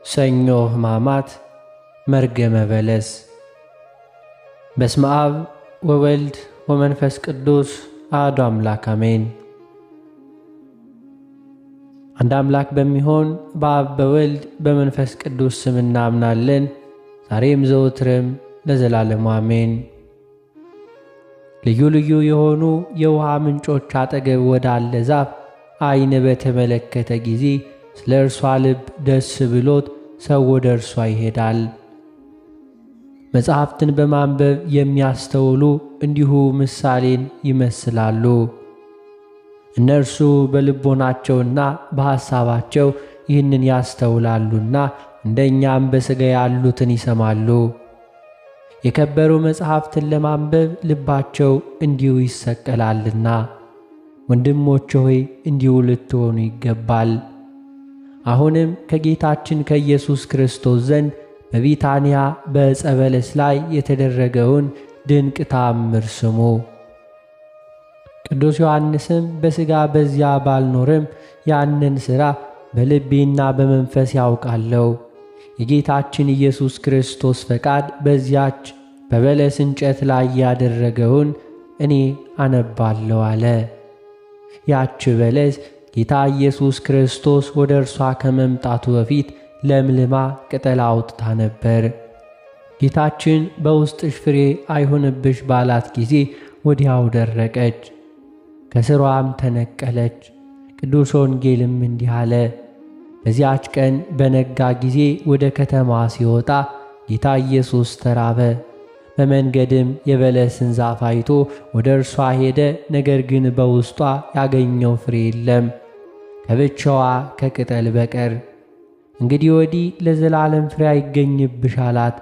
ሰኞ ሕማማት መርገመ በለስ። በስመ አብ ወወልድ ወመንፈስ ቅዱስ አሐዱ አምላክ አሜን። አንድ አምላክ በሚሆን በአብ በወልድ በመንፈስ ቅዱስ ስም እናምናለን፣ ዛሬም ዘወትርም ለዘላለሙ አሜን። ልዩ ልዩ የሆኑ የውሃ ምንጮች አጠገብ ወዳለ ዛፍ ዓይን በተመለከተ ጊዜ ስለ እርሷ ልብ ደስ ብሎት ሰው ወደ እርሷ ይሄዳል። መጽሐፍትን በማንበብ የሚያስተውሉ እንዲሁ ምሳሌን ይመስላሉ። እነርሱ በልቦናቸውና በሐሳባቸው ይህንን ያስተውላሉና እንደኛም በሥጋ ያሉትን ይሰማሉ። የከበሩ መጽሐፍትን ለማንበብ ልባቸው እንዲሁ ይሰቀላልና፣ ወንድሞቼ ሆይ እንዲሁ ልትሆኑ ይገባል። አሁንም ከጌታችን ከኢየሱስ ክርስቶስ ዘንድ በቢታንያ በዕፀ በለስ ላይ የተደረገውን ድንቅ ተአምር ስሙ። ቅዱስ ዮሐንስም በሥጋ በዚያ ባልኖርም ያንን ሥራ በልቤና በመንፈስ ያውቃለሁ፣ የጌታችን ኢየሱስ ክርስቶስ ፈቃድ በዚያች በበለስ እንጨት ላይ ያደረገውን እኔ አነባለሁ አለ። ያች በለስ ጌታ ኢየሱስ ክርስቶስ ወደ እርሷ ከመምጣቱ በፊት ለምልማ ቅጠል አውጥታ ነበር። ጌታችን በውስጥሽ ፍሬ አይሁንብሽ ባላት ጊዜ ወዲያው ደረቀች፣ ከሥሯም ተነቀለች። ቅዱስ ወንጌልም እንዲህ አለ። በዚያች ቀን በነጋ ጊዜ ወደ ከተማ ሲወጣ ጌታ ኢየሱስ ተራበ። በመንገድም የበለስን ዛፍ አይቶ ወደ እርሷ ሄደ። ነገር ግን በውስጧ ያገኘው ፍሬ የለም ከብቻዋ ከቅጠል በቀር። እንግዲህ ወዲህ ለዘላለም ፍሬ አይገኝብሽ አላት።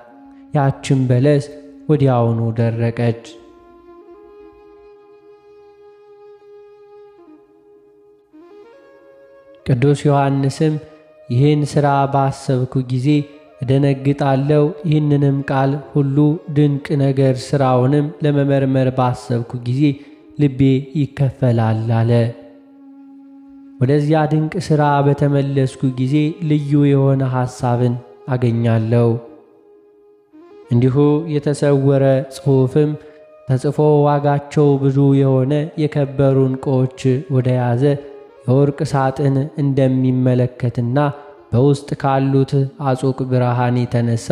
ያችን በለስ ወዲያውኑ ደረቀች። ቅዱስ ዮሐንስም ይህን ሥራ ባሰብኩ ጊዜ እደነግጣለሁ፣ ይህንንም ቃል ሁሉ ድንቅ ነገር ሥራውንም ለመመርመር ባሰብኩ ጊዜ ልቤ ይከፈላል አለ። ወደዚያ ድንቅ ሥራ በተመለስኩ ጊዜ ልዩ የሆነ ሐሳብን አገኛለሁ። እንዲሁ የተሰወረ ጽሑፍም ተጽፎ ዋጋቸው ብዙ የሆነ የከበሩ ዕንቁዎች ወደ ያዘ የወርቅ ሳጥን እንደሚመለከትና በውስጥ ካሉት አጹቅ ብርሃን የተነሳ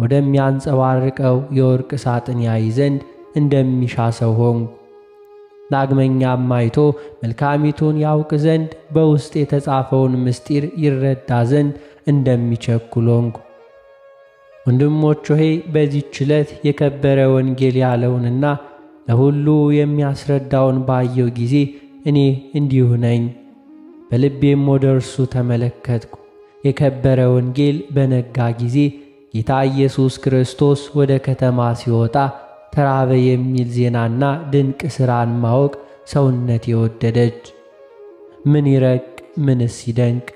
ወደሚያንጸባርቀው የወርቅ ሳጥን ያይ ዘንድ እንደሚሻ ሰው ሆንኩ። ዳግመኛም አይቶ መልካሚቱን ያውቅ ዘንድ በውስጥ የተጻፈውን ምስጢር ይረዳ ዘንድ እንደሚቸኩል ሆንኩ። ወንድሞች ሆይ በዚህች ዕለት የከበረ ወንጌል ያለውንና ለሁሉ የሚያስረዳውን ባየው ጊዜ እኔ እንዲሁ ነኝ። በልቤም ወደ እርሱ ተመለከትኩ። የከበረ ወንጌል በነጋ ጊዜ ጌታ ኢየሱስ ክርስቶስ ወደ ከተማ ሲወጣ ተራበ የሚል ዜናና ድንቅ ሥራን ማወቅ ሰውነት የወደደች። ምን ይረቅ ምንስ ይደንቅ!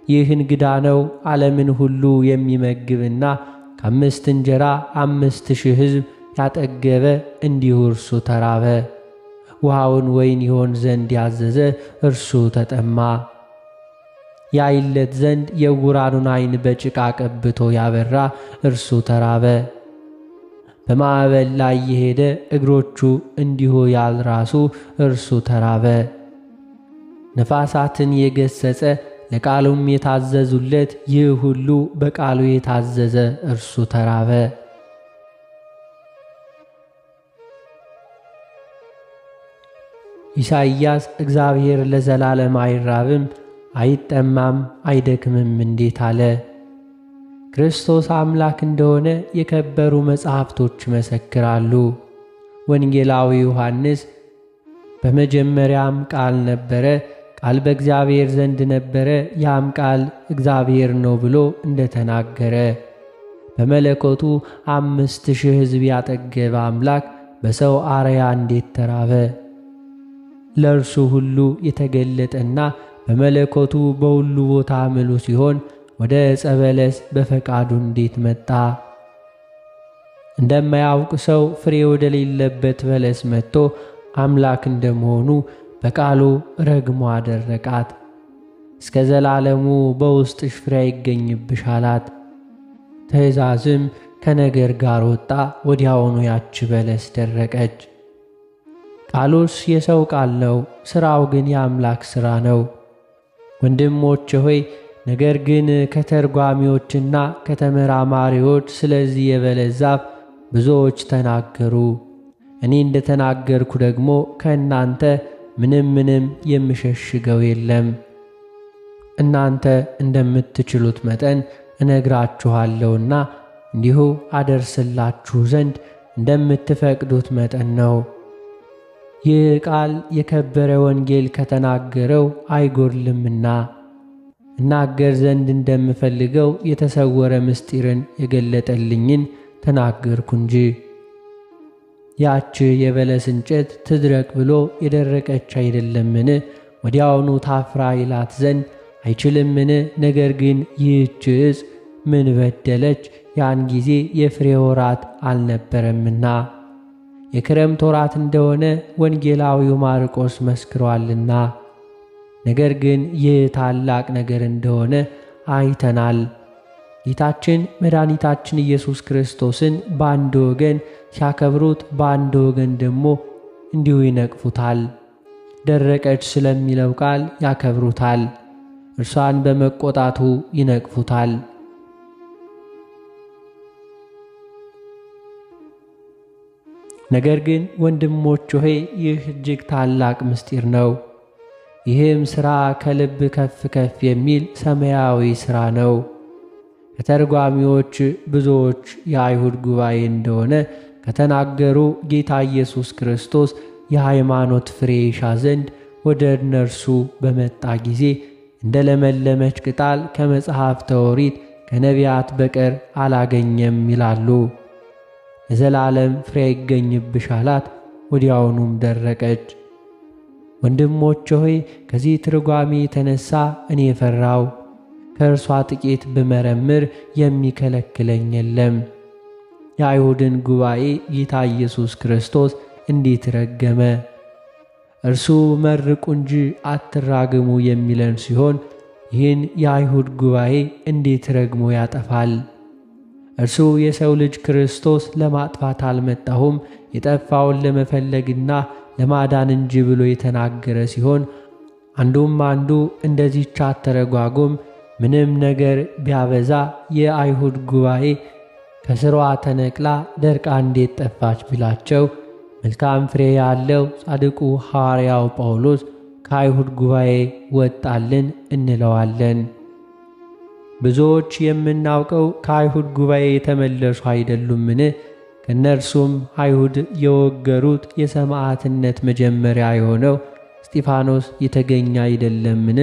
ይህ እንግዳ ነው። ዓለምን ሁሉ የሚመግብና ከ5 እንጀራ 5,000 ሕዝብ ያጠገበ እንዲሁ እርሱ ተራበ። ውሃውን ወይን ይሆን ዘንድ ያዘዘ እርሱ ተጠማ። ያይለት ዘንድ የዕውራኑን ዓይን በጭቃ ቀብቶ ያበራ እርሱ ተራበ። በማዕበል ላይ የሄደ እግሮቹ እንዲሁ ያልራሱ እርሱ ተራበ። ነፋሳትን የገሰጸ ለቃሉም የታዘዙለት ይህ ሁሉ በቃሉ የታዘዘ እርሱ ተራበ። ኢሳይያስ እግዚአብሔር ለዘላለም አይራብም አይጠማም አይደክምም እንዴት አለ? ክርስቶስ አምላክ እንደሆነ የከበሩ መጻሕፍቶች መሰክራሉ። ወንጌላዊ ዮሐንስ በመጀመሪያም ቃል ነበረ፣ ቃል በእግዚአብሔር ዘንድ ነበረ፣ ያም ቃል እግዚአብሔር ነው ብሎ እንደተናገረ በመለኮቱ 5,000 ሕዝብ ያጠገበ አምላክ በሰው አርአያ እንዴት ተራበ? ለእርሱ ሁሉ የተገለጠና በመለኮቱ በሁሉ ቦታ ምሉ ሲሆን ወደ ዕፀ በለስ በፈቃዱ እንዴት መጣ? እንደማያውቅ ሰው ፍሬ ወደሌለበት በለስ መጥቶ አምላክ እንደመሆኑ በቃሉ ረግሞ አደረቃት። እስከ ዘላለሙ በውስጥሽ ፍሬ አይገኝብሽ አላት። ትእዛዝም ከነገር ጋር ወጣ። ወዲያውኑ ያች በለስ ደረቀች። ቃሉስ የሰው ቃል ነው፣ ሥራው ግን የአምላክ ሥራ ነው። ወንድሞቼ ሆይ ነገር ግን ከተርጓሚዎችና ከተመራማሪዎች ስለዚህ የበለስ ዛፍ ብዙዎች ተናገሩ። እኔ እንደተናገርኩ ደግሞ ከእናንተ ምንም የምሸሽገው የለም። እናንተ እንደምትችሉት መጠን እነግራችኋለሁና እንዲሁ አደርስላችሁ ዘንድ እንደምትፈቅዱት መጠን ነው። ይህ ቃል የከበረ ወንጌል ከተናገረው አይጎድልምና እናገር ዘንድ እንደምፈልገው የተሰወረ ምስጢርን የገለጠልኝን ተናገርኩ እንጂ። ያች የበለስ እንጨት ትድረቅ ብሎ የደረቀች አይደለምን? ወዲያውኑ ታፍራ ይላት ዘንድ አይችልምን? ነገር ግን ይህች ዕፅ ምን በደለች? ያን ጊዜ የፍሬ ወራት አልነበረምና የክረምት ወራት እንደሆነ ወንጌላዊው ማርቆስ መስክሯልና። ነገር ግን ይህ ታላቅ ነገር እንደሆነ አይተናል። ጌታችን መድኃኒታችን ኢየሱስ ክርስቶስን በአንድ ወገን ሲያከብሩት፣ በአንድ ወገን ደግሞ እንዲሁ ይነቅፉታል። ደረቀች ስለሚለው ቃል ያከብሩታል፣ እርሷን በመቆጣቱ ይነቅፉታል። ነገር ግን ወንድሞች ሆይ ይህ እጅግ ታላቅ ምስጢር ነው። ይህም ሥራ ከልብ ከፍ ከፍ የሚል ሰማያዊ ሥራ ነው። ከተርጓሚዎች ብዙዎች የአይሁድ ጉባኤ እንደሆነ ከተናገሩ ጌታ ኢየሱስ ክርስቶስ የሃይማኖት ፍሬ ይሻ ዘንድ ወደ እነርሱ በመጣ ጊዜ እንደ ለመለመች ቅጠል ከመጽሐፍተ ኦሪት ከነቢያት በቀር አላገኘም ይላሉ። የዘላለም ፍሬ ይገኝብሽ አላት። ወዲያውኑም ደረቀች። ወንድሞቼ ሆይ ከዚህ ትርጓሜ የተነሳ እኔ ፈራው። ከእርሷ ጥቂት ብመረምር የሚከለክለኝ የለም። የአይሁድን ጉባኤ ጌታ ኢየሱስ ክርስቶስ እንዴት ረገመ! እርሱ መርቁ እንጂ አትራግሙ የሚለን ሲሆን ይህን የአይሁድ ጉባኤ እንዴት ረግሞ ያጠፋል! እርሱ የሰው ልጅ ክርስቶስ ለማጥፋት አልመጣሁም የጠፋውን ለመፈለግና ለማዳን እንጂ ብሎ የተናገረ ሲሆን አንዱም አንዱ እንደዚህች አተረጓጎም ምንም ነገር ቢያበዛ የአይሁድ ጉባኤ ከስሯ ተነቅላ ደርቃ እንዴት ጠፋች ቢላቸው መልካም ፍሬ ያለው ጻድቁ ሐዋርያው ጳውሎስ ከአይሁድ ጉባኤ ወጣልን እንለዋለን። ብዙዎች የምናውቀው ከአይሁድ ጉባኤ የተመለሱ አይደሉምን? ከእነርሱም አይሁድ የወገሩት የሰማዕትነት መጀመሪያ የሆነው እስጢፋኖስ የተገኘ አይደለምን?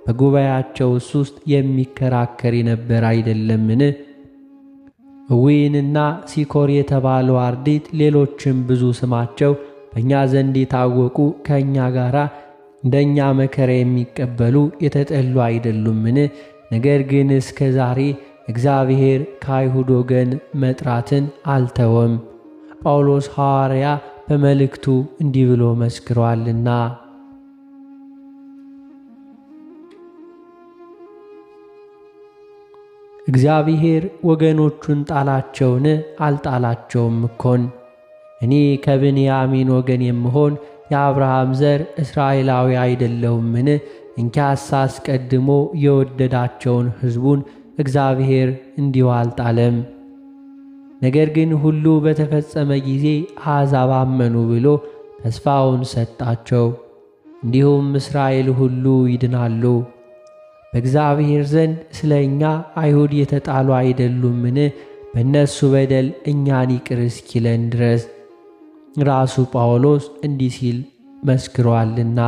በጉባኤያቸውስ ውስጥ የሚከራከር የነበረ አይደለምን? እዊንና ሲኮር የተባሉ አርዲት ሌሎችም ብዙ ስማቸው በእኛ ዘንድ የታወቁ ከእኛ ጋር እንደኛ መከራ የሚቀበሉ የተጠሉ አይደሉምን? ነገር ግን እስከ ዛሬ እግዚአብሔር ከአይሁድ ወገን መጥራትን አልተወም። ጳውሎስ ሐዋርያ በመልእክቱ እንዲህ ብሎ መስክሯልና እግዚአብሔር ወገኖቹን ጣላቸውን? አልጣላቸውም እኮን። እኔ ከብንያሚን ወገን የምሆን የአብርሃም ዘር እስራኤላዊ አይደለሁምን? እንኪያስ አስቀድሞ የወደዳቸውን ሕዝቡን እግዚአብሔር እንዲሁ አልጣለም። ነገር ግን ሁሉ በተፈጸመ ጊዜ አሕዛብ አመኑ ብሎ ተስፋውን ሰጣቸው። እንዲሁም እስራኤል ሁሉ ይድናሉ። በእግዚአብሔር ዘንድ ስለ እኛ አይሁድ የተጣሉ አይደሉምን? በእነሱ በደል እኛን ይቅር እስኪለን ድረስ ራሱ ጳውሎስ እንዲህ ሲል መስክሯልና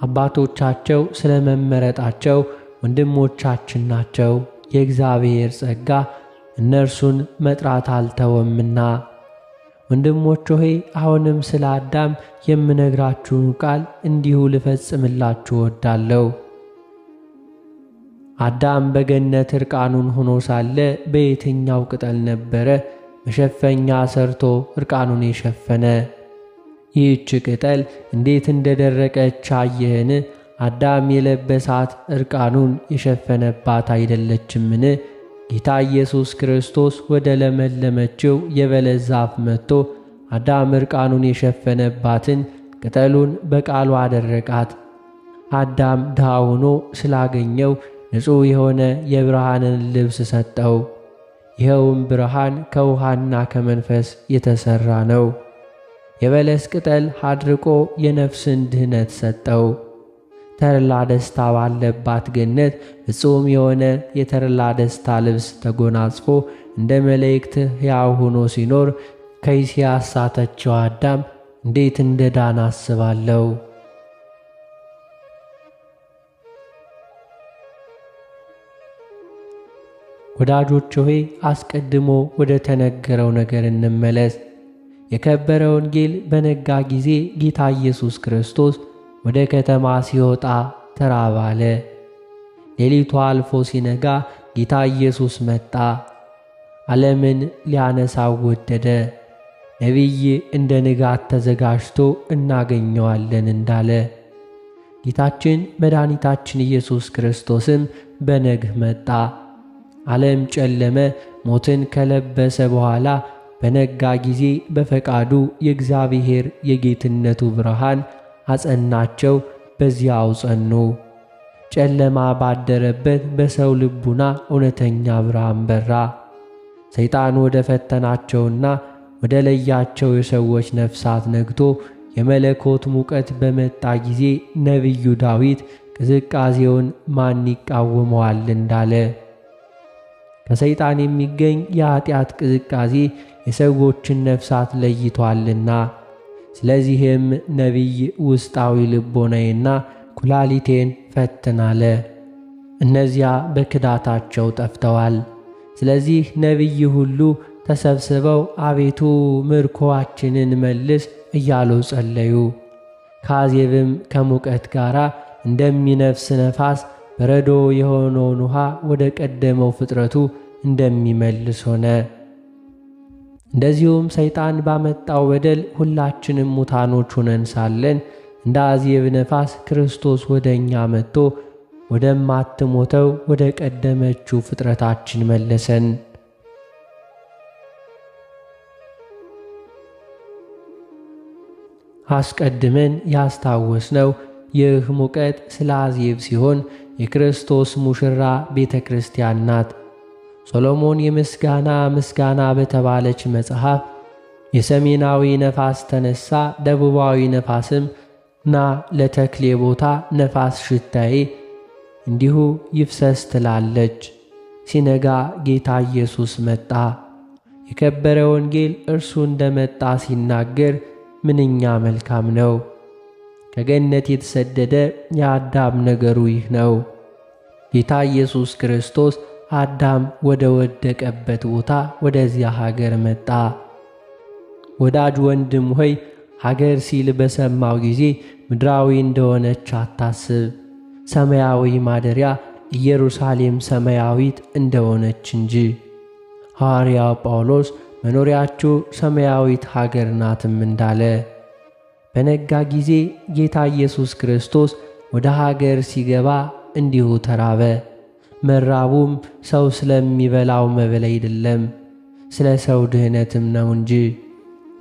አባቶቻቸው ስለ መመረጣቸው ወንድሞቻችን ናቸው። የእግዚአብሔር ጸጋ እነርሱን መጥራት አልተወምና። ወንድሞች ሆይ አሁንም ስለ አዳም የምነግራችሁን ቃል እንዲሁ ልፈጽምላችሁ ወዳለሁ። አዳም በገነት እርቃኑን ሆኖ ሳለ በየትኛው ቅጠል ነበረ መሸፈኛ ሰርቶ እርቃኑን የሸፈነ? ይህች ቅጠል እንዴት እንደደረቀች አየህን? አዳም የለበሳት ዕርቃኑን የሸፈነባት አይደለችምን? ጌታ ኢየሱስ ክርስቶስ ወደ ለመለመችው የበለስ ዛፍ መጥቶ አዳም ዕርቃኑን የሸፈነባትን ቅጠሉን በቃሉ አደረቃት። አዳም ድሃ ሆኖ ስላገኘው ንጹሕ የሆነ የብርሃንን ልብስ ሰጠው። ይኸውም ብርሃን ከውሃና ከመንፈስ የተሠራ ነው። የበለስ ቅጠል አድርቆ የነፍስን ድህነት ሰጠው። ተድላ ደስታ ባለባት ገነት ፍጹም የሆነ የተድላ ደስታ ልብስ ተጎናጽፎ እንደ መላእክት ሕያው ሆኖ ሲኖር ከይሲ ያሳተችው አዳም እንዴት እንደ ዳን አስባለሁ። ወዳጆች ሆይ አስቀድሞ ወደ ተነገረው ነገር እንመለስ። የከበረ ወንጌል በነጋ ጊዜ ጌታ ኢየሱስ ክርስቶስ ወደ ከተማ ሲወጣ ተራበ አለ። ሌሊቱ አልፎ ሲነጋ ጌታ ኢየሱስ መጣ፣ ዓለምን ሊያነሳው ወደደ። ነቢይ እንደ ንጋት ተዘጋጅቶ እናገኘዋለን እንዳለ ጌታችን መድኃኒታችን ኢየሱስ ክርስቶስም በነግህ መጣ። ዓለም ጨለመ። ሞትን ከለበሰ በኋላ በነጋ ጊዜ በፈቃዱ የእግዚአብሔር የጌትነቱ ብርሃን አጸናቸው፣ በዚያው ጸኑ። ጨለማ ባደረበት በሰው ልቡና እውነተኛ ብርሃን በራ። ሰይጣን ወደ ፈተናቸውና ወደ ለያቸው የሰዎች ነፍሳት ነግቶ የመለኮት ሙቀት በመጣ ጊዜ ነቢዩ ዳዊት ቅዝቃዜውን ማን ይቃወመዋል እንዳለ ከሰይጣን የሚገኝ የኀጢአት ቅዝቃዜ የሰዎችን ነፍሳት ለይቷልና። ስለዚህም ነቢይ ውስጣዊ ልቦናዬና ኩላሊቴን ፈትን አለ። እነዚያ በክዳታቸው ጠፍተዋል። ስለዚህ ነቢይ ሁሉ ተሰብስበው አቤቱ ምርኮአችንን መልስ እያሉ ጸለዩ። ካዜብም ከሙቀት ጋር እንደሚነፍስ ነፋስ በረዶ የሆነውን ውሃ ወደ ቀደመው ፍጥረቱ እንደሚመልስ ሆነ። እንደዚሁም ሰይጣን ባመጣው በደል ሁላችንም ሙታኖች ሆነን ሳለን እንደ አዜብ ነፋስ ክርስቶስ ወደ እኛ መጥቶ ወደማትሞተው ወደ ቀደመችው ፍጥረታችን መለሰን። አስቀድመን ያስታወስነው ይህ ሙቀት ስለ አዜብ ሲሆን የክርስቶስ ሙሽራ ቤተ ክርስቲያን ናት። ሶሎሞን ምስጋና በተባለች መጽሐፍ የሰሜናዊ ነፋስ ተነሳ፣ ደቡባዊ ነፋስም ና ለተክሌ ቦታ ነፋስ ሽታዬ እንዲሁ ይፍሰስ ትላለች። ሲነጋ ጌታ ኢየሱስ መጣ። የከበረ ወንጌል እርሱ እንደመጣ ሲናገር ምንኛ መልካም ነው። ከገነት የተሰደደ የአዳም ነገሩ ይህ ነው። ጌታ ኢየሱስ ክርስቶስ አዳም ወደ ወደቀበት ቦታ ወደዚያ ሀገር መጣ። ወዳጅ ወንድም ሆይ ሀገር ሲል በሰማው ጊዜ ምድራዊ እንደሆነች አታስብ፣ ሰማያዊ ማደሪያ ኢየሩሳሌም ሰማያዊት እንደሆነች እንጂ። ሐዋርያው ጳውሎስ መኖሪያችሁ ሰማያዊት ሀገር ናትም እንዳለ በነጋ ጊዜ ጌታ ኢየሱስ ክርስቶስ ወደ ሀገር ሲገባ እንዲሁ ተራበ። መራቡም ሰው ስለሚበላው መብል አይደለም፣ ስለ ሰው ድህነትም ነው እንጂ።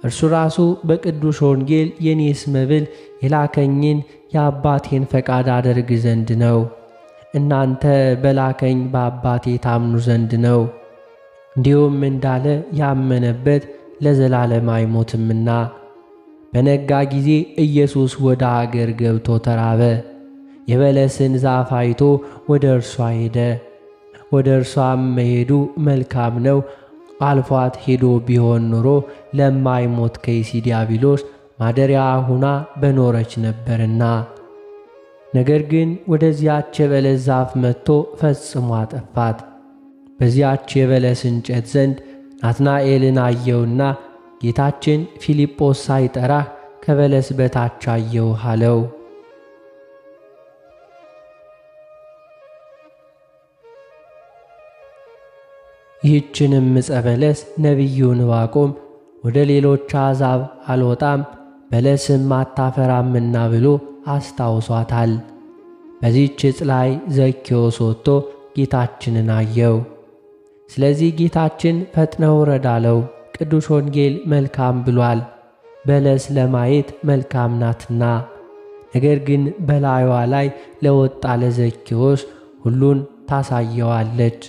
እርሱ ራሱ በቅዱስ ወንጌል የኔስ መብል የላከኝን የአባቴን ፈቃድ አደርግ ዘንድ ነው፣ እናንተ በላከኝ በአባቴ ታምኑ ዘንድ ነው። እንዲሁም እንዳለ ያመነበት ለዘላለም አይሞትምና። በነጋ ጊዜ ኢየሱስ ወደ አገር ገብቶ ተራበ። የበለስን ዛፍ አይቶ ወደ እርሷ ሄደ። ወደ እርሷም መሄዱ መልካም ነው። አልፏት ሄዶ ቢሆን ኖሮ ለማይሞት ከይሲ ዲያብሎስ ማደሪያ ሁና በኖረች ነበርና። ነገር ግን ወደዚያች የበለስ ዛፍ መጥቶ ፈጽሞ አጠፋት። በዚያች የበለስ እንጨት ዘንድ ናትናኤልን አየውና ጌታችን ፊልጶስ ሳይጠራህ ከበለስ በታች አየውህ አለው። ይህችንም ዕፀ በለስ ነቢዩ ዕንባቆም ወደ ሌሎች አሕዛብ አልወጣም በለስም አታፈራምና ብሎ አስታውሷታል። በዚህች ዕፅ ላይ ዘኬዎስ ወጥቶ ጌታችንን አየው። ስለዚህ ጌታችን ፈጥነህ ውረድ አለው። ቅዱስ ወንጌል መልካም ብሏል፣ በለስ ለማየት መልካም ናትና። ነገር ግን በላዩዋ ላይ ለወጣ ለዘኬዎስ ሁሉን ታሳየዋለች።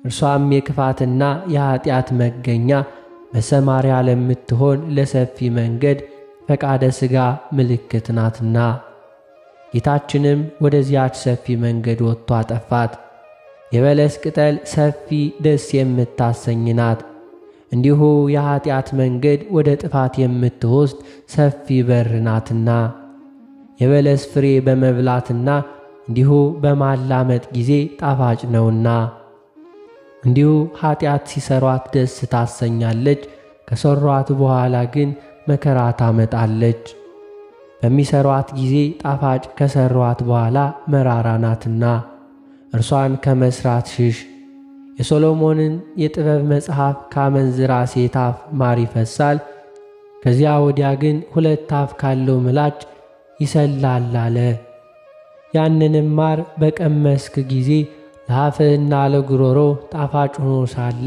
እርሷም የክፋትና የኀጢአት መገኛ በሰማርያ ለምትሆን ለሰፊ መንገድ ፈቃደ ሥጋ ምልክት ናትና። ጌታችንም ወደዚያች ሰፊ መንገድ ወጥቶ አጠፋት። የበለስ ቅጠል ሰፊ ደስ የምታሰኝ ናት። እንዲሁ የኀጢአት መንገድ ወደ ጥፋት የምትወስድ ሰፊ በር ናትና። የበለስ ፍሬ በመብላትና እንዲሁ በማላመጥ ጊዜ ጣፋጭ ነውና፣ እንዲሁ ኀጢአት ሲሰሯት ደስ ታሰኛለች፣ ከሰሯት በኋላ ግን መከራ ታመጣለች። በሚሰሯት ጊዜ ጣፋጭ፣ ከሰሯት በኋላ መራራ ናትና እርሷን ከመስራት ሽሽ። የሶሎሞንን የጥበብ መጽሐፍ ካመንዝራ ሴት አፍ ማር ይፈሳል፣ ከዚያ ወዲያ ግን 2 አፍ ካለው ምላጭ ይሰላል አለ። ያንንም ማር በቀመስክ ጊዜ ለአፍህና ለጉሮሮ ጣፋጭ ሆኖ ሳለ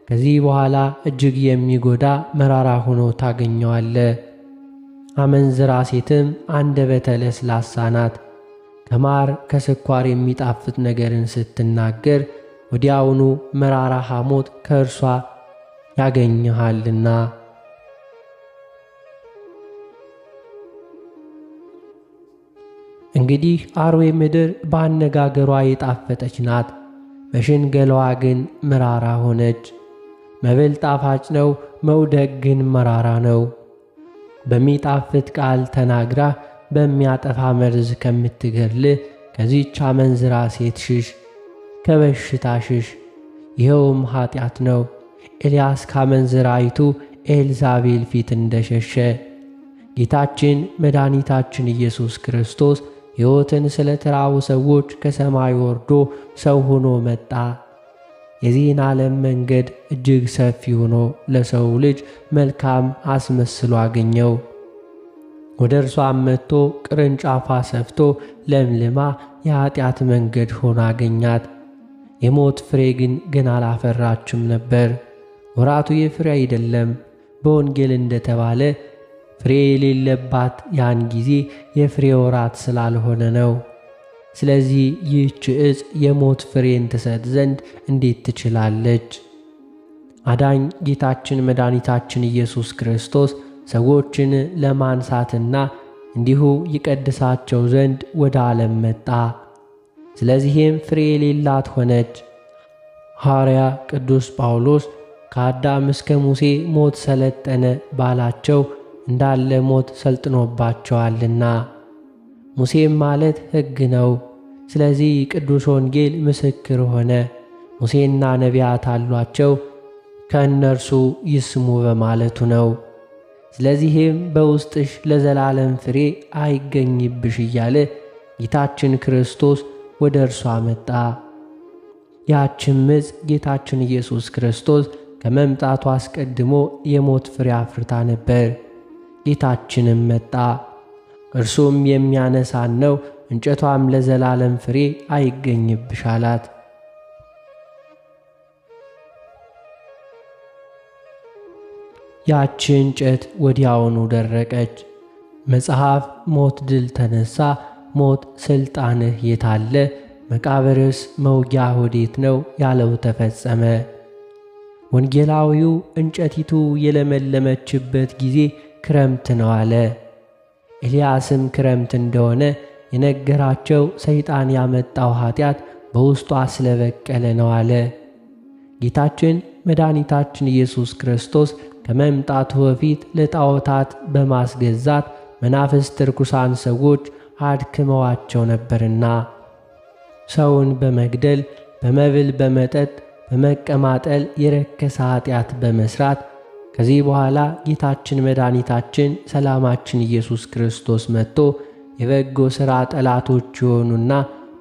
ከዚህ በኋላ እጅግ የሚጎዳ መራራ ሆኖ ታገኘዋለ። አመንዝራ ሴትም አንደበተ ለስላሳ ናት። ከማር ከስኳር የሚጣፍጥ ነገርን ስትናገር ወዲያውኑ መራራ ሐሞት ከእርሷ ያገኘሃልና። እንግዲህ አርዌ ምድር በአነጋገሯ የጣፈጠች ናት፣ በሽንገላዋ ግን መራራ ሆነች። መብል ጣፋጭ ነው፣ መውደቅ ግን መራራ ነው። በሚጣፍጥ ቃል ተናግራ በሚያጠፋ መርዝ ከምትገድልህ ከዚህች አመንዝራ ሴት ሽሽ፣ ከበሽታ ሽሽ፣ ይኸውም ኀጢአት ነው። ኤልያስ ካመንዝራይቱ ኤልዛቤል ፊት እንደሸሸ ጌታችን መድኃኒታችን ኢየሱስ ክርስቶስ ሕይወትን ስለ ተራቡ ሰዎች ከሰማይ ወርዶ ሰው ሆኖ መጣ። የዚህን ዓለም መንገድ እጅግ ሰፊ ሆኖ ለሰው ልጅ መልካም አስመስሎ አገኘው። ወደ እርሷም መጥቶ ቅርንጫፏ ሰፍቶ ለምልማ የኀጢአት መንገድ ሆና አገኛት። የሞት ፍሬ ግን ገና አላፈራችም ነበር። ወራቱ የፍሬ አይደለም። በወንጌል እንደተባለ ፍሬ የሌለባት ያን ጊዜ የፍሬ ወራት ስላልሆነ ነው። ስለዚህ ይህች ዕፅ የሞት ፍሬን ትሰጥ ዘንድ እንዴት ትችላለች? አዳኝ ጌታችን መድኃኒታችን ኢየሱስ ክርስቶስ ሰዎችን ለማንሳትና እንዲሁ ይቀድሳቸው ዘንድ ወደ ዓለም መጣ። ስለዚህም ፍሬ የሌላት ሆነች። ሐዋርያ ቅዱስ ጳውሎስ ከአዳም እስከ ሙሴ ሞት ሰለጠነ ባላቸው እንዳለ ሞት ሰልጥኖባቸዋልና። ሙሴም ማለት ሕግ ነው። ስለዚህ ቅዱስ ወንጌል ምስክር ሆነ። ሙሴና ነቢያት አሏቸው፣ ከእነርሱ ይስሙ በማለቱ ነው። ስለዚህም በውስጥሽ ለዘላለም ፍሬ አይገኝብሽ እያለ ጌታችን ክርስቶስ ወደ እርሷ መጣ። ያችም ዕፅ ጌታችን ኢየሱስ ክርስቶስ ከመምጣቱ አስቀድሞ የሞት ፍሬ አፍርታ ነበር። ጌታችንም መጣ፣ እርሱም የሚያነሳን ነው፣ እንጨቷም ለዘላለም ፍሬ አይገኝብሽ አላት። ያቺ እንጨት ወዲያውኑ ደረቀች። መጽሐፍ ሞት ድል ተነሳ፣ ሞት ሥልጣንህ የታለ? መቃብርስ መውጊያ ወዴት ነው ያለው ተፈጸመ። ወንጌላዊው እንጨቲቱ የለመለመችበት ጊዜ ክረምት ነው አለ። ኤልያስም ክረምት እንደሆነ የነገራቸው ሰይጣን ያመጣው ኀጢአት በውስጧ ስለበቀለ ነው አለ። ጌታችን መድኃኒታችን ኢየሱስ ክርስቶስ ከመምጣቱ በፊት ለጣዖታት በማስገዛት መናፍስት ርኩሳን ሰዎች አድክመዋቸው ነበርና ሰውን በመግደል በመብል በመጠጥ በመቀማጠል የረከሰ ኀጢአት በመስራት ከዚህ በኋላ ጌታችን መድኃኒታችን ሰላማችን ኢየሱስ ክርስቶስ መጥቶ የበጎ ሥራ ጠላቶች የሆኑና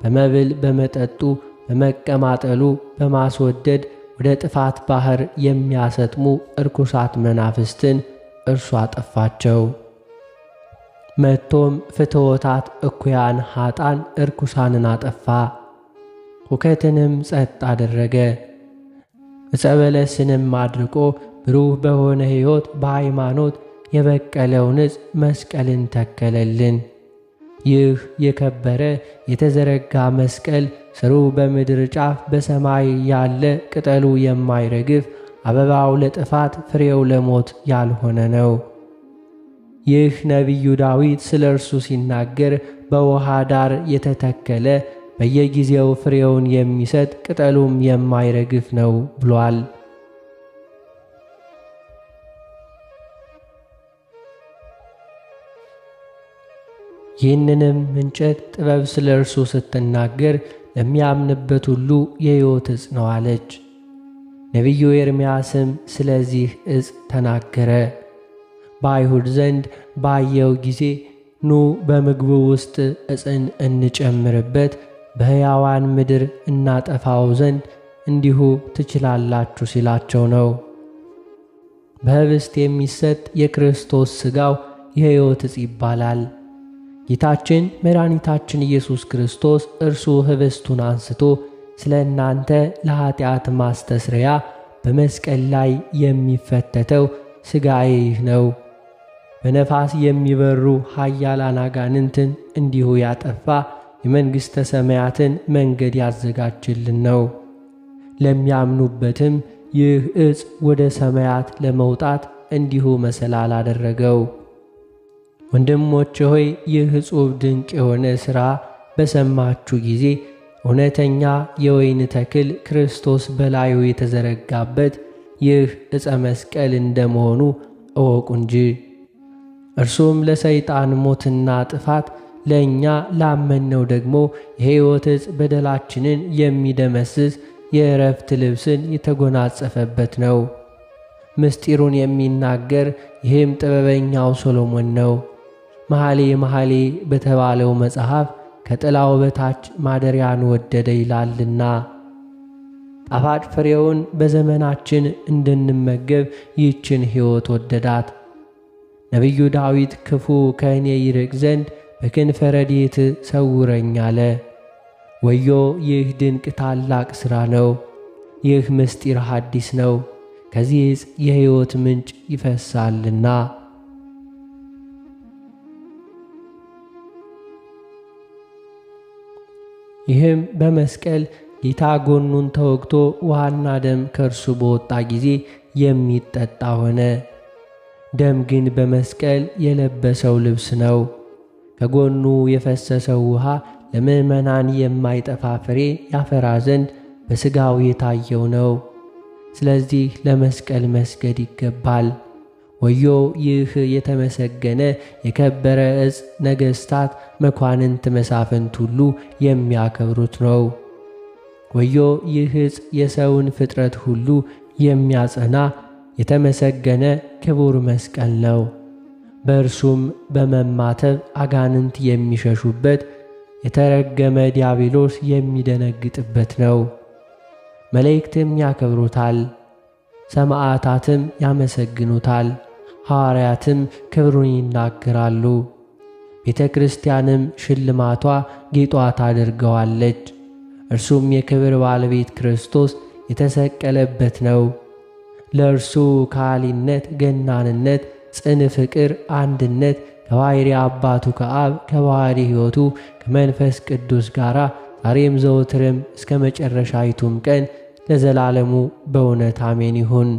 በመብል በመጠጡ በመቀማጠሉ በማስወደድ ወደ ጥፋት ባሕር የሚያሰጥሙ እርኩሳት መናፍስትን እርሱ አጠፋቸው። መጥቶም ፍትወታት እኩያን ኀጣን እርኩሳንን አጠፋ፣ ሁከትንም ጸጥ አደረገ። ዕፀ በለስንም አድርቆ ብሩህ በሆነ ሕይወት በሃይማኖት የበቀለውን ዕፅ መስቀልን ተከለልን። ይህ የከበረ የተዘረጋ መስቀል ስሩ በምድር ጫፍ በሰማይ ያለ ቅጠሉ የማይረግፍ አበባው ለጥፋት ፍሬው ለሞት ያልሆነ ነው። ይህ ነቢዩ ዳዊት ስለ እርሱ ሲናገር በውሃ ዳር የተተከለ በየጊዜው ፍሬውን የሚሰጥ ቅጠሉም የማይረግፍ ነው ብሏል። ይህንንም እንጨት ጥበብ ስለ እርሱ ስትናገር ለሚያምንበት ሁሉ የሕይወት ዕፅ ነው አለች። ነቢዩ ኤርምያስም ስለዚህ ዕፅ ተናገረ። በአይሁድ ዘንድ ባየው ጊዜ ኑ በምግቡ ውስጥ ዕፅን እንጨምርበት፣ በሕያዋን ምድር እናጠፋው ዘንድ እንዲሁ ትችላላችሁ ሲላቸው ነው። በኅብስት የሚሰጥ የክርስቶስ ሥጋው የሕይወት ዕፅ ይባላል። ጌታችን መድኃኒታችን ኢየሱስ ክርስቶስ እርሱ ኅብስቱን አንስቶ ስለ እናንተ ለኀጢአት ማስተስረያ በመስቀል ላይ የሚፈተተው ሥጋዬ ይህ ነው፣ በነፋስ የሚበሩ ኃያላን አጋንንትን እንዲሁ ያጠፋ የመንግሥተ ሰማያትን መንገድ ያዘጋጅልን ነው። ለሚያምኑበትም ይህ ዕፅ ወደ ሰማያት ለመውጣት እንዲሁ መሰላል አደረገው። ወንድሞቼ ሆይ ይህ ዕጹብ ድንቅ የሆነ ሥራ በሰማችሁ ጊዜ እውነተኛ የወይን ተክል ክርስቶስ በላዩ የተዘረጋበት ይህ ዕፀ መስቀል እንደመሆኑ እወቁ እንጂ። እርሱም ለሰይጣን ሞትና ጥፋት፣ ለእኛ ላመንነው ደግሞ የሕይወት ዕፅ በደላችንን የሚደመስስ የዕረፍት ልብስን የተጎናጸፈበት ነው። ምስጢሩን የሚናገር ይህም ጥበበኛው ሰሎሞን ነው። መኃልየ መኃልይ በተባለው መጽሐፍ ከጥላው በታች ማደሪያን ወደደ ይላልና። ጣፋጭ ፍሬውን በዘመናችን እንድንመገብ ይህችን ሕይወት ወደዳት። ነቢዩ ዳዊት ክፉ ከእኔ ይርቅ ዘንድ በክንፈ ረድኤት ሰውረኝ አለ። ወዮ ይህ ድንቅ ታላቅ ሥራ ነው! ይህ ምስጢር ሐዲስ ነው፣ ከዚህ ዕፅ የሕይወት ምንጭ ይፈሳልና። ይህም በመስቀል ጌታ ጎኑን ተወግቶ ውሃና ደም ከእርሱ በወጣ ጊዜ የሚጠጣ ሆነ። ደም ግን በመስቀል የለበሰው ልብስ ነው። ከጎኑ የፈሰሰው ውሃ ለምእመናን የማይጠፋ ፍሬ ያፈራ ዘንድ በሥጋው የታየው ነው። ስለዚህ ለመስቀል መስገድ ይገባል። ወዮ ይህ የተመሰገነ የከበረ ዕፅ ነገሥታት፣ መኳንንት፣ መሳፍንት ሁሉ የሚያከብሩት ነው። ወዮ ይህ ዕፅ የሰውን ፍጥረት ሁሉ የሚያጸና የተመሰገነ ክቡር መስቀል ነው። በእርሱም በመማተብ አጋንንት የሚሸሹበት፣ የተረገመ ዲያብሎስ የሚደነግጥበት ነው። መላእክትም ያከብሩታል፣ ሰማዕታትም ያመሰግኑታል፣ ሐዋርያትም ክብሩን ይናገራሉ። ቤተ ክርስቲያንም ሽልማቷ ጌጧ ታደርገዋለች። እርሱም የክብር ባለቤት ክርስቶስ የተሰቀለበት ነው። ለእርሱ ከሃሊነት፣ ገናንነት፣ ጽን ፍቅር፣ አንድነት ከባሕርይ አባቱ ከአብ ከባሕርይ ሕይወቱ ከመንፈስ ቅዱስ ጋር ዛሬም ዘወትርም እስከ መጨረሻይቱም ቀን ለዘላለሙ በእውነት አሜን ይሁን።